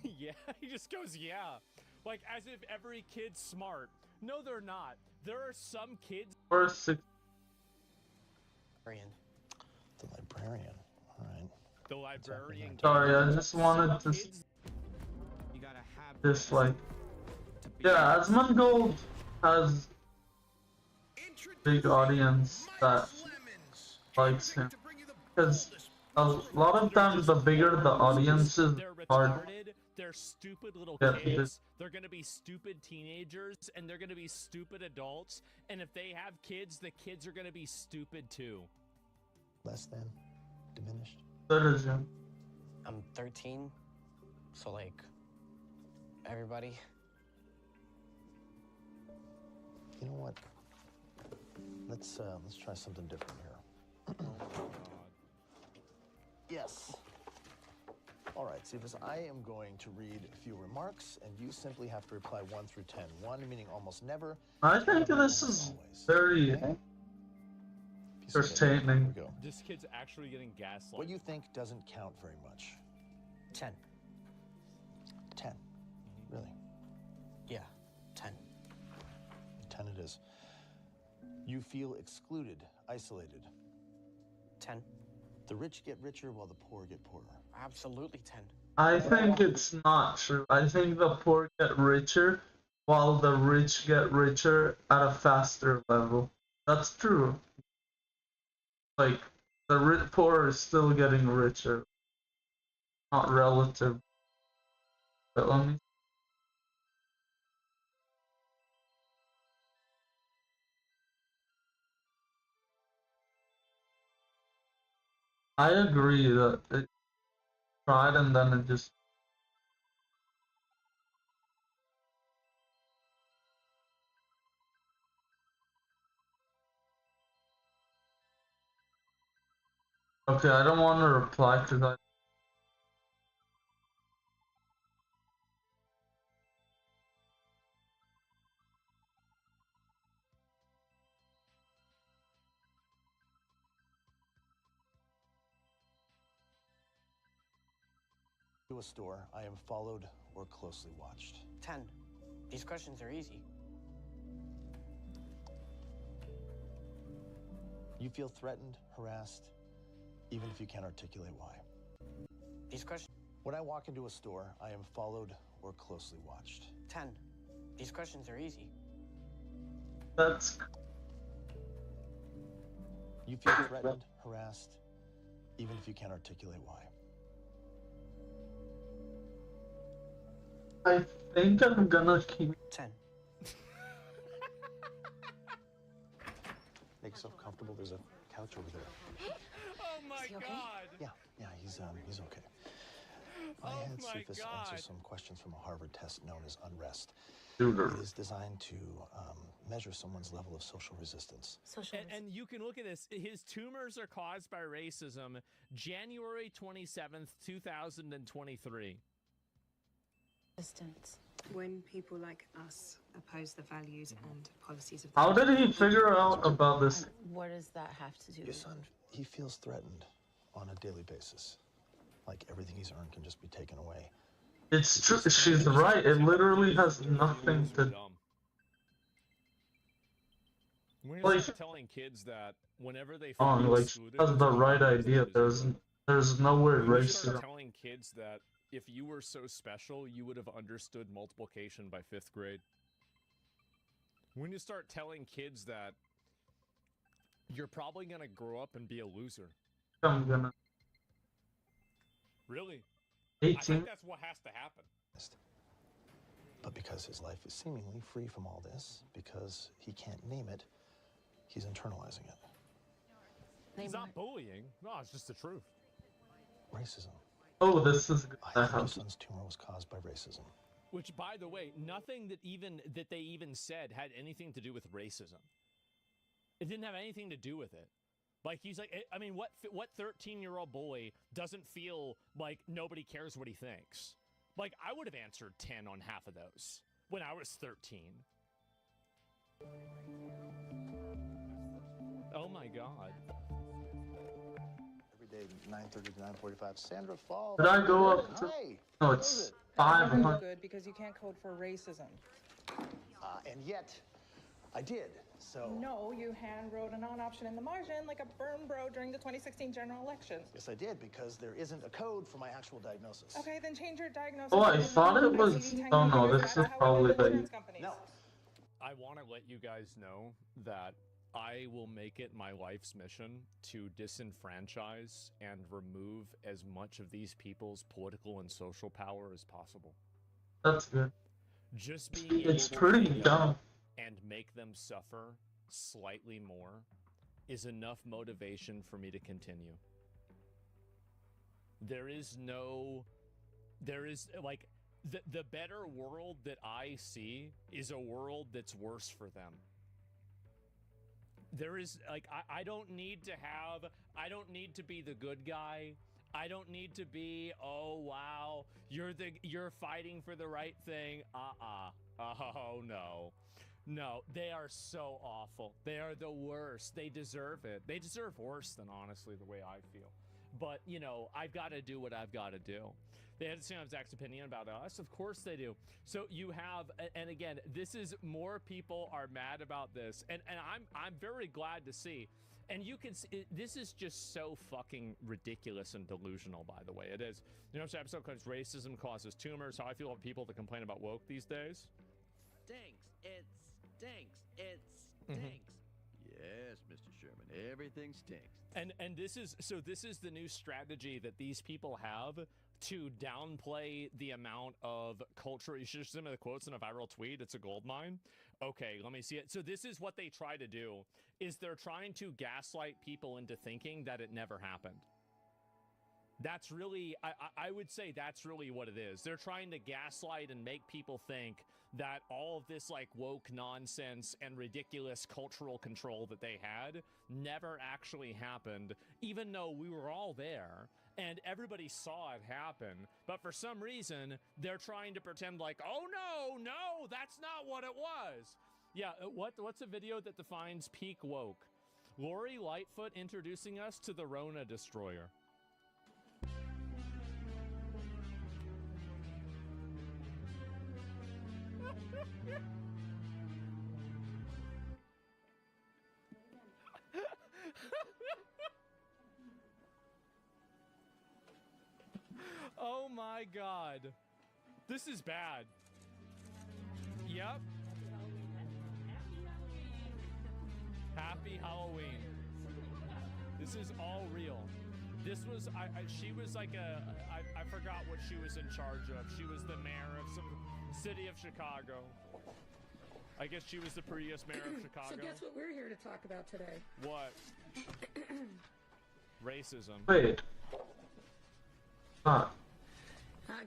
Yeah, he just goes, yeah. Like, as if every kid's smart. No, they're not. There are some kids... Or six. Librarian. The librarian. All right. The librarian... Sorry, I just wanted to... This, like... Yeah, Asmongold has... big audience that likes him. Because a lot of times the bigger the audience is, They're hard. retarded, they're stupid little Yeah, kids, they're gonna be stupid teenagers, and they're gonna be stupid adults, and if they have kids, the kids are gonna be stupid too. Less than? Diminished? Citizen. I'm 13, so like, everybody. You know what? Let's try something different here. Yes. All right, Cephas, I am going to read a few remarks, and you simply have to reply 1 through 10. 1 meaning almost never. I think this is very entertaining. Here we go. This kid's actually getting gaslighted. What you think doesn't count very much? 10. 10. Really? Yeah, 10. 10 it is. You feel excluded, isolated. 10. The rich get richer while the poor get poorer. Absolutely 10. I think it's not true. I think the poor get richer while the rich get richer at a faster level. That's true. Like, the poor is still getting richer. Not relative. But let me... I agree that it tried and then it just... Okay, I don't want to reply to that. To a store, I am followed or closely watched. 10. These questions are easy. You feel threatened, harassed, even if you can't articulate why. These questions. When I walk into a store, I am followed or closely watched. 10. These questions are easy. That's... You feel threatened, harassed, even if you can't articulate why. I think I'm gonna keep... 10. Make yourself comfortable. There's a couch over there. Oh my god! Yeah, he's okay. I had Cephas answer some questions from a Harvard test known as unrest. It is designed to measure someone's level of social resistance. And you can look at this. His tumors are caused by racism. January 27th, 2023. Resistance. When people like us oppose the values and policies of the How did he figure out about this? What does that have to do Your son, he feels threatened on a daily basis. Like everything he's earned can just be taken away. It's true. She's right. It literally has nothing to. We're Like, gonna start telling kids that whenever they oh, feel like she excluded, has the right idea. There's no way when you start racism. telling kids that if you were so special, you would have understood multiplication by 5th grade. When you start telling kids that you're probably gonna grow up and be a loser. I'm gonna. Really? 18. I think that's what has to happen. But because his life is seemingly free from all this, because he can't name it, he's internalizing it. It's not bullying. No, it's just the truth. Racism. Oh, this is. I think your son's tumor was caused by racism. Which, by the way, nothing that they even said had anything to do with racism. It didn't have anything to do with it. Like, he's like, I mean, what 13-year-old boy doesn't feel like nobody cares what he thinks? Like, I would have answered 10 on half of those when I was 13. Oh my God. Every day, 9:30 to 9:45. Sandra Fall. Did I go up to? Hi. No, it's Never 500. good because you can't code for racism. And yet, I did. So. No, you hand wrote a non-option in the margin like a burn bro during the 2016 general elections. Yes, I did, because there isn't a code for my actual diagnosis. Okay, then change your diagnosis. Oh, I thought it was. Oh no, this is probably the. No. I want to let you guys know that I will make it my life's mission to disenfranchise and remove as much of these people's political and social power as possible. That's good. Just being It's able pretty to beat dumb. them and make them suffer slightly more is enough motivation for me to continue. There is like the better world that I see is a world that's worse for them. There is like I don't need to be the good guy. I don't need to be, oh wow, you're fighting for the right thing. Oh no. No, they are so awful. They are the worst. They deserve it. They deserve worse than, honestly, the way I feel. But, you know, I've got to do what I've got to do. They have the same exact opinion about us. Of course they do. So you have, and again, this is more people are mad about this. And I'm very glad to see. And you can see, this is just so fucking ridiculous and delusional, by the way. It is. You know, this episode called Racism Causes Tumors. How I feel about people that complain about woke these days. Stinks. It stinks. It stinks. Yes, Mr. Sherman, everything stinks. And this is the new strategy that these people have to downplay the amount of culture. You should just send me the quotes in a viral tweet. It's a gold mine. Okay, let me see it. So this is what they try to do, is they're trying to gaslight people into thinking that it never happened. That's really, I would say that's really what it is. They're trying to gaslight and make people think that all of this like woke nonsense and ridiculous cultural control that they had never actually happened, even though we were all there and everybody saw it happen. But for some reason, they're trying to pretend like, oh no, that's not what it was. Yeah, what's a video that defines peak woke? Lori Lightfoot introducing us to the Rona Destroyer. Oh my God. This is bad. Yep. Happy Halloween. This is all real. This was, she was like I forgot what she was in charge of. She was the mayor of some city of Chicago. I guess she was the previous mayor of Chicago. So guess what we're here to talk about today? What? Racism. Wait.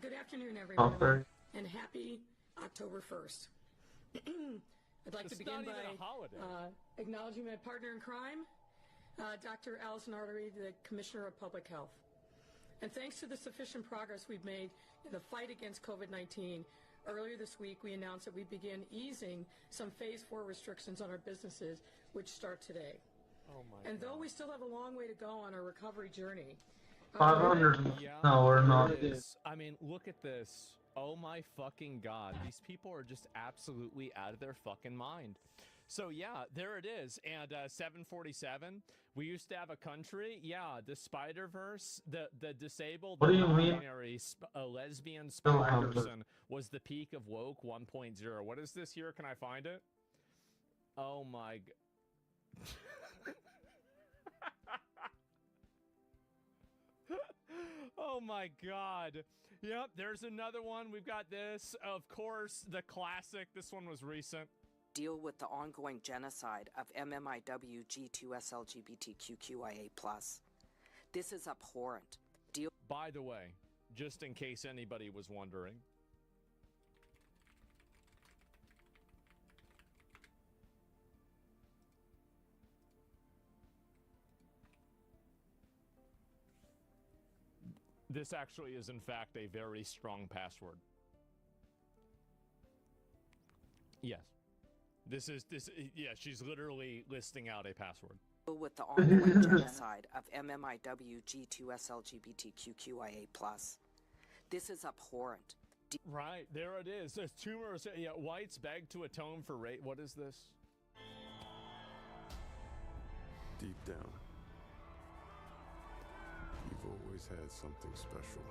Good afternoon, everyone, very- and happy October 1st. I'd like to It's begin not even by a holiday. acknowledging my partner in crime, Dr. Allison Artery, the Commissioner of Public Health. And thanks to the sufficient progress we've made in the fight against COVID-19, earlier this week we announced that we begin easing some Phase 4 restrictions on our businesses, which start today. Oh my And God. though we still have a long way to go on our recovery journey, 500. Yeah, No, we're not. it is. I mean, look at this. Oh my fucking god. These people are just absolutely out of their fucking mind. So yeah, there it is. And 747, we used to have a country. Yeah, the Spider-Verse, the disabled, What do you mean? non-binary, lesbian Still have Spider-Person was the peak of woke 1.0. What is this here? Can I find it? Oh my god. Oh my god. Yep, there's another one. We've got this. Of course, the classic. This one was recent. Deal with the ongoing genocide of MMIW G2SLGBTQIA+. This is abhorrent. Deal. By the way, just in case anybody was wondering. This actually is, in fact, a very strong password. Yes. Yeah, she's literally listing out a password. Deal with the ongoing genocide of MMIW G2SLGBTQIA+. This is abhorrent. Right, there it is. There's tumors. Yeah, whites beg to atone for rape. What is this? Deep down, you've always had something special.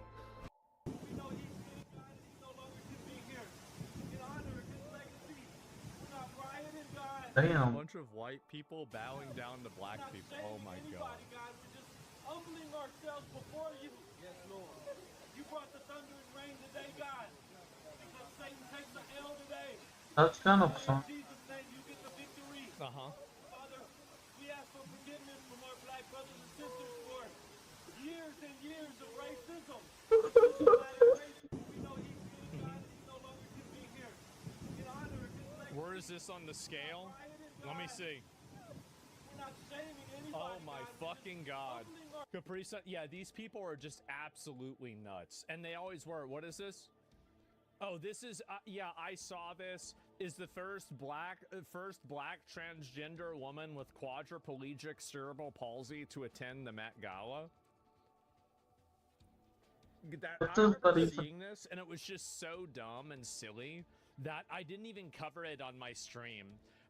Damn. A bunch of white people bowing down to black people. Oh my god. Humbling ourselves before you. Yes, Lord. You brought the thunder and rain today, God. Because Satan takes the L today. That's kind of fun. In Jesus' name, you get the victory. Uh-huh. Father, we ask for forgiveness from our black brothers and sisters for years and years of racism. We know he's God, he no longer can be here. In honor of his legacy. Where is this on the scale? Let me see. We're not shaming anybody. Oh my fucking god. Capri Sun. Yeah, these people are just absolutely nuts. And they always were. What is this? Oh, this is, yeah, I saw this. Is the first black transgender woman with quadriplegic cerebral palsy to attend the Met Gala. I remember seeing this, and it was just so dumb and silly that I didn't even cover it on my stream.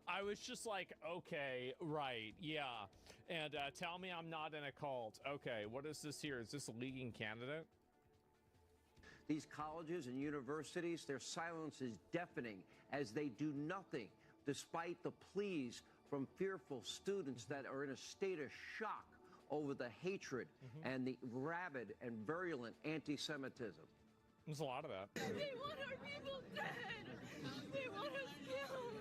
I was just like, okay, right, yeah. And tell me I'm not in a cult. Okay, what is this here? Is this a leading candidate? These colleges and universities, their silence is deafening as they do nothing despite the pleas from fearful students that are in a state of shock over the hatred and the rabid and virulent anti-Semitism. There's a lot of that. They want our people dead. They want us killed.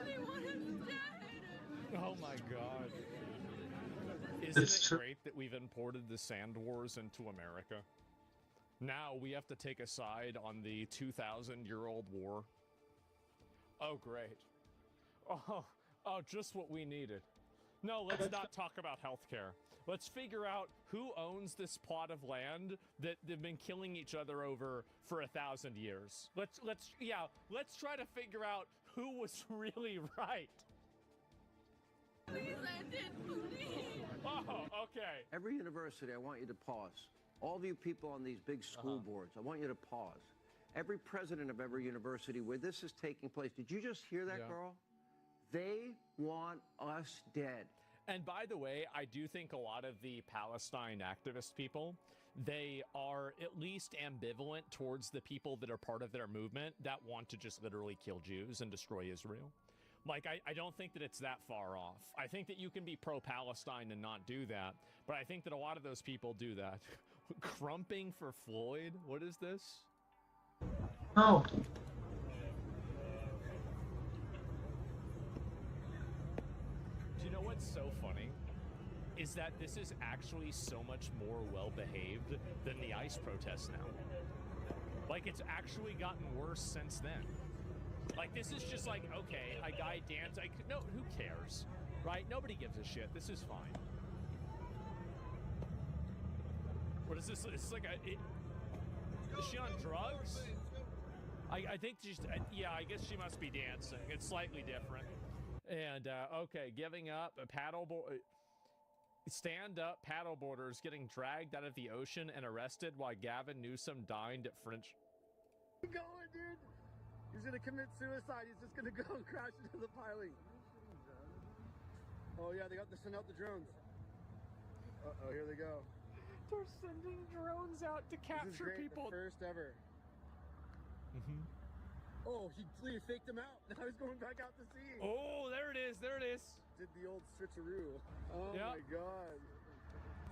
They want us dead. Oh my god. Isn't it great that we've imported the Sand Wars into America? Now we have to take a side on the 2,000-year-old war. Oh, great. Oh, just what we needed. No, let's not talk about healthcare. Let's figure out who owns this plot of land that they've been killing each other over for 1,000 years. Let's try to figure out who was really right. Please, I didn't believe. Oh, okay. Every university, I want you to pause. All of you people on these big school boards, I want you to pause. Every president of every university where this is taking place, did you just hear that, Carl? They want us dead. And by the way, I do think a lot of the Palestine activist people, they are at least ambivalent towards the people that are part of their movement that want to just literally kill Jews and destroy Israel. Like, I don't think that it's that far off. I think that you can be pro-Palestine and not do that, but I think that a lot of those people do that. Crumping for Floyd? What is this? No. Do you know what's so funny? Is that this is actually so much more well-behaved than the ICE protests now. Like, it's actually gotten worse since then. Like, this is just like, okay, a guy dance. No, who cares? Right? Nobody gives a shit. This is fine. What is this? It's like is she on drugs? I think she's, yeah, I guess she must be dancing. It's slightly different. And okay, giving up a paddleboard. Stand-up paddleboarders getting dragged out of the ocean and arrested while Gavin Newsom dined at French. Keep going, dude. He's gonna commit suicide. He's just gonna go and crash into the piling. Oh yeah, they sent out the drones. Uh-oh, here they go. They're sending drones out to capture people. The first ever. Mm-hmm. Oh, he faked him out. Now he's going back out to sea. Oh, there it is. There it is. Did the old switcheroo. Oh yep. My God.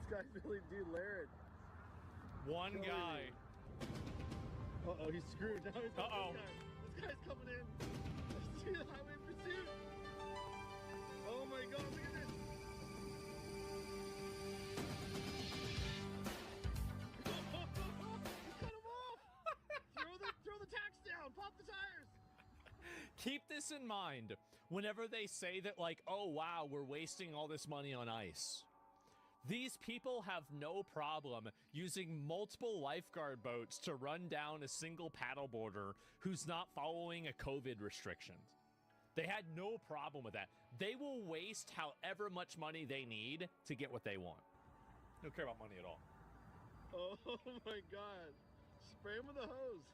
This guy's really Laird. One guy. Uh-oh, he's screwed. Now he's uh-oh. This guy's coming in. See the highway pursuit. Oh my God, look at this. He cut him off. Throw the tacks down. Pop the tires. Keep this in mind whenever they say that, like, oh, wow, we're wasting all this money on ice. These people have no problem using multiple lifeguard boats to run down a single paddleboarder who's not following a COVID restrictions. They had no problem with that. They will waste however much money they need to get what they want. They don't care about money at all. Oh my God. Spray him with a hose.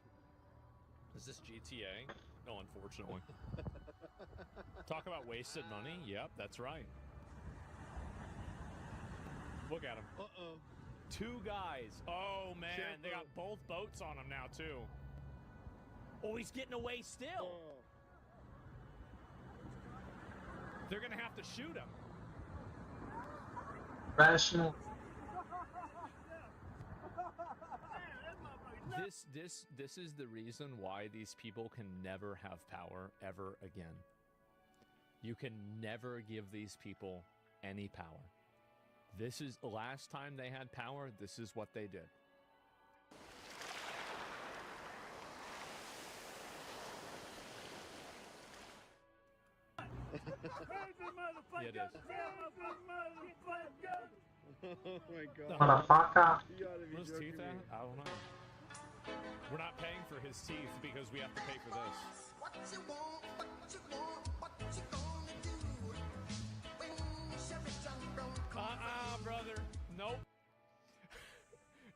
Is this GTA? No, unfortunately. Talk about wasted money? Yep, that's right. Look at him. Uh-oh. 2 guys. Oh, man. Careful. They got both boats on him now, too. Oh, he's getting away still. Oh. They're going to have to shoot him. Rational. This is the reason why these people can never have power ever again. You can never give these people any power. This is the last time they had power. This is what they did. Yeah, it is. Oh my God. Motherfucker. Where's his teeth at? I don't know. We're not paying for his teeth because we have to pay for this. Brother. Nope.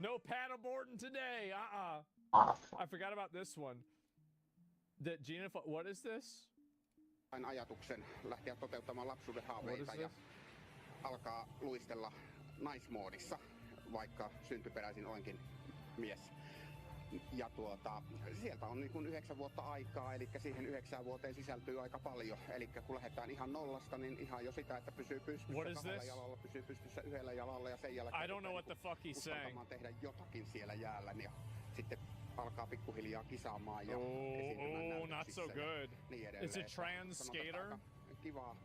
No paddleboarding today. I forgot about this one. That Gina, what is this? Ajatuksen lähteä toteuttamaan lapsuuden haaveita ja alkaa luistella naismoodissa, vaikka syntyperäisin olenkin mies. Ja sieltä on niin kuin 9 vuotta aikaa, eli siihen 9 vuoteen sisältyy aika paljon. Eli kun lähdetään ihan nollasta, niin ihan jo sitä, että pysyy pystyssä 2 jalalla, pysyy pystyssä 1 jalalla ja sen jälkeen I don't know what the fuck he's saying. Tehdä jotakin siellä jäällä ja sitten alkaa pikkuhiljaa kisaamaan ja oh, not so good. Niin edelleen. Is it trans skater? Kiva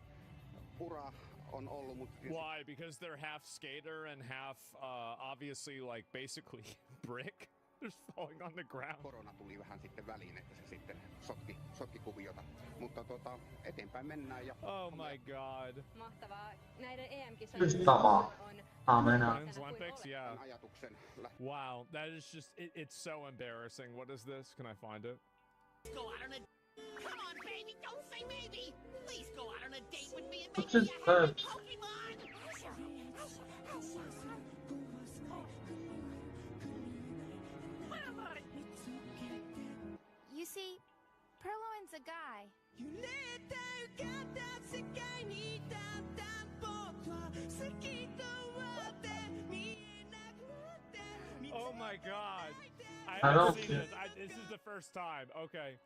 ura on ollut, mutta why? Because they're half skater and half obviously like basically brick. Just falling on the ground. Korona tuli vähän sitten väliin, että se sitten sotki kuviota. Mutta eteenpäin mennään ja oh my God. Mahtavaa. Näiden EM-kisojen Men's Olympics, yeah. Wow, that is just it's so embarrassing. What is this? Can I find it? Go out on a come on, baby, don't say maybe. Please go out on a date with me and make me a happy Pokemon. You see, Perloin's a guy. Oh my God. I don't seen this. This is the first time. Okay.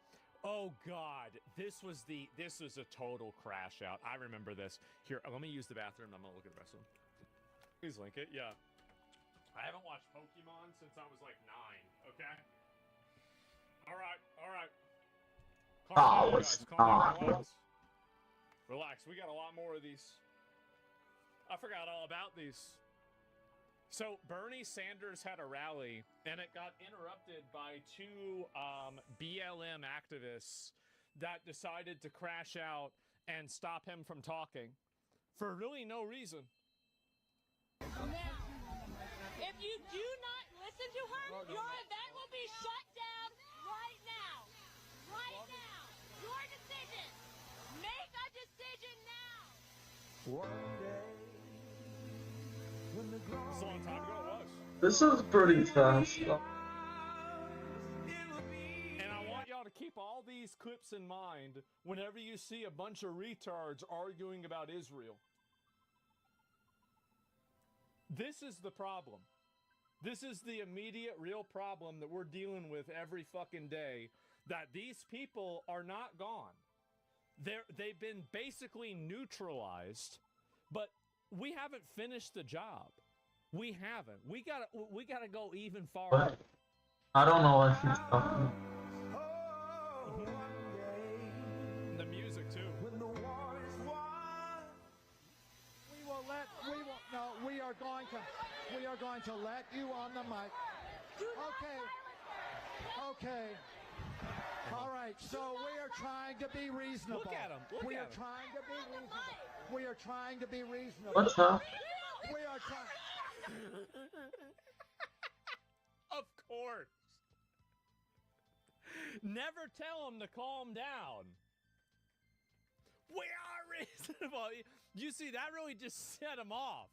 Oh God. This was a total crash out. I remember this. Here, let me use the bathroom. I'm gonna look at the rest of them. Please link it. Yeah. I haven't watched Pokemon since I was like 9. Okay. All right. Calm down, guys. Relax. We got a lot more of these. I forgot all about these. So Bernie Sanders had a rally, and it got interrupted by 2 BLM activists that decided to crash out and stop him from talking for really no reason. Now, if you do not listen to her, your event will be shut down right now. Right now. Your decision. Make a It's a long time ago, it was. This is pretty fast. And I want y'all to keep all these clips in mind whenever you see a bunch of retards arguing about Israel. This is the problem. This is the immediate real problem that we're dealing with every fucking day, that these people are not gone. They've been basically neutralized, but we haven't finished the job. We haven't. We gotta go even farther. I don't know what she's talking. The music too. We are going to let you on the mic. Okay. All right, so we are trying to be reasonable. Look at him. We are trying to be reasonable. We are trying to be reasonable. What's up? We are trying. Of course. Never tell him to calm down. We are reasonable. You see, that really just set him off.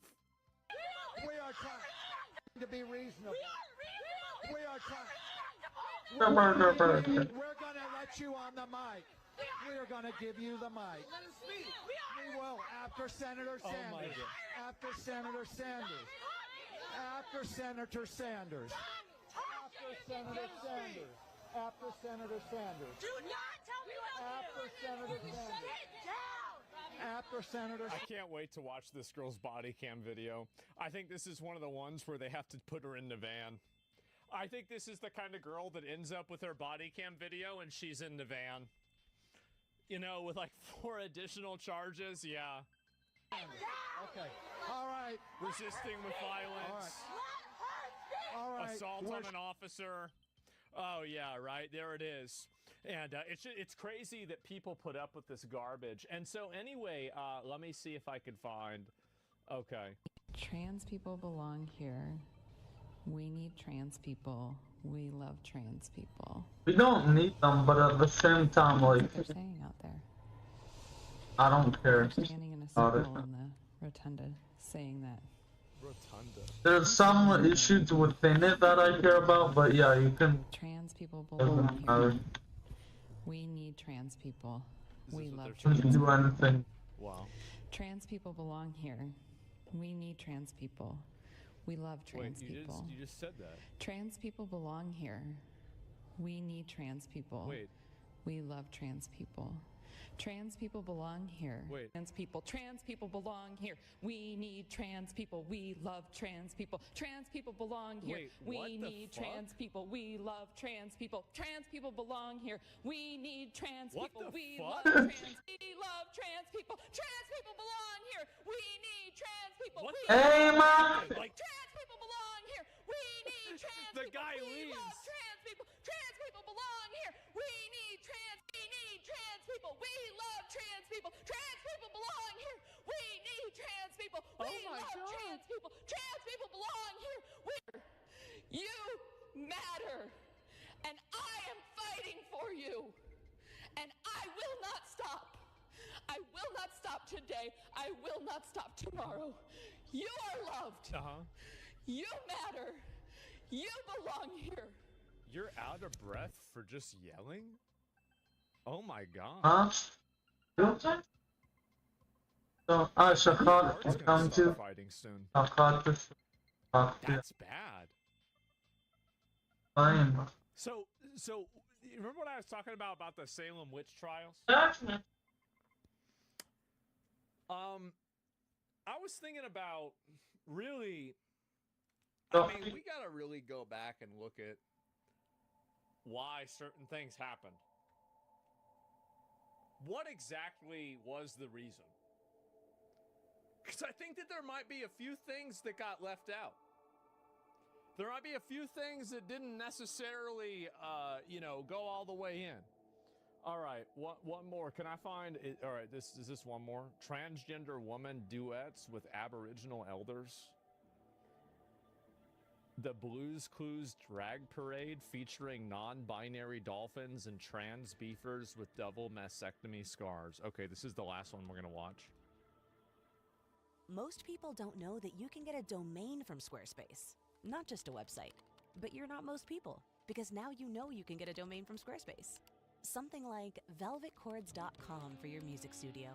We are trying to be reasonable. We are trying. We're going to let you on the mic. We are going to give you the mic. We will, after Senator Sanders. After Senator Sanders. After Senator Sanders. After Senator Sanders. After Senator Sanders. Do not tell me what After Senator Sanders. After Senator. I can't wait to watch this girl's body cam video. I think this is one of the ones where they have to put her in the van. I think this is the kind of girl that ends up with her body cam video and she's in the van. You know, with like 4 additional charges, yeah. Okay. All right. Resisting with violence. All right. Assault on an officer. Oh, yeah, right. There it is. And it's crazy that people put up with this garbage. And so anyway, let me see if I can find... Okay. Trans people belong here. We need trans people. We love trans people. We don't need them, but at the same time, like... That's what they're saying out there. I don't care. They're standing in a circle in the rotunda saying that. Rotunda. There's some issues within it that I care about, but yeah, you can... Trans people belong here. We need trans people. We love trans people. Do anything. Wow. Trans people belong here. We need trans people. We love trans people. You just said that. Trans people belong here. We need trans people. Wait. We love trans people. Trans people belong here. Wait. Trans people belong here. We need trans people. We love trans people. Trans people belong here. Wait, what we the need fuck? trans people. We love trans people. Trans people belong here. We need trans What people. the We fuck? love trans. We love trans people. Trans people belong here. We need trans people. What we the Hey, love ma! Like trans people belong here. We need trans The people. guy we leaves. love trans people. Trans people belong here. We need trans people. We love trans people. Trans people belong here. We need trans people. We love trans people. Trans people belong here. You matter. And I am fighting for you. And I will not stop. I will not stop today. I will not stop tomorrow. You are loved. You matter. You belong here. You're out of breath for just yelling? Oh my god. Huh? So, Shahad, come to... Fighting soon. That's bad. Fine. So, you remember what I was talking about the Salem witch trials? I was thinking about really, I mean, we gotta really go back and look at why certain things happened. What exactly was the reason? Because I think that there might be a few things that got left out. There might be a few things that didn't necessarily, go all the way in. All right, one more. Can I find it? All right, is this one more? Transgender woman duets with Aboriginal elders. The Blues Clues drag parade featuring non-binary dolphins and trans beefers with double mastectomy scars. Okay, this is the last one we're gonna watch. Most people don't know that you can get a domain from Squarespace. Not just a website. But you're not most people, because now you know you can get a domain from Squarespace. Something like velvetchords.com for your music studio.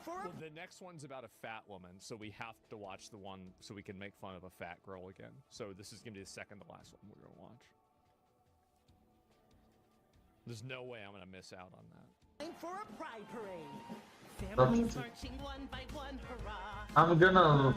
Well, the next one's about a fat woman, so we have to watch the one so we can make fun of a fat girl again. So this is going to be the second to last one we're going to watch. There's no way I'm going to miss out on that. Time for a pride parade. Families marching one by one, hurrah. I'm gonna